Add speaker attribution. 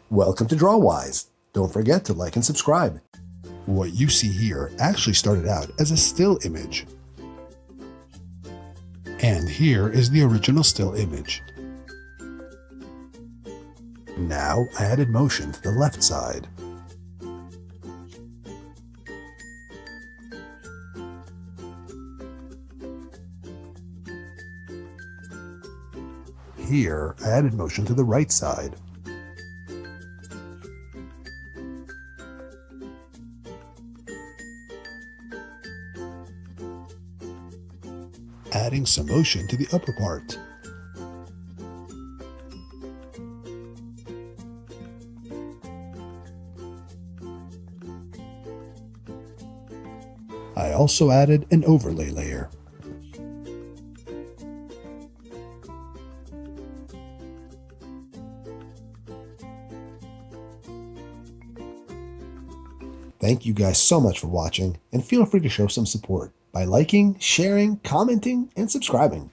Speaker 1: Welcome to Drawise. Don't forget to like and subscribe. What you see here actually started out as a still image. And here is the original still image. Now I added motion to the left side. Here I added motion to the right side. Adding some motion to the upper part. I also added an overlay layer. Thank you guys so much for watching, and feel free to show some support by liking, sharing, commenting, and subscribing.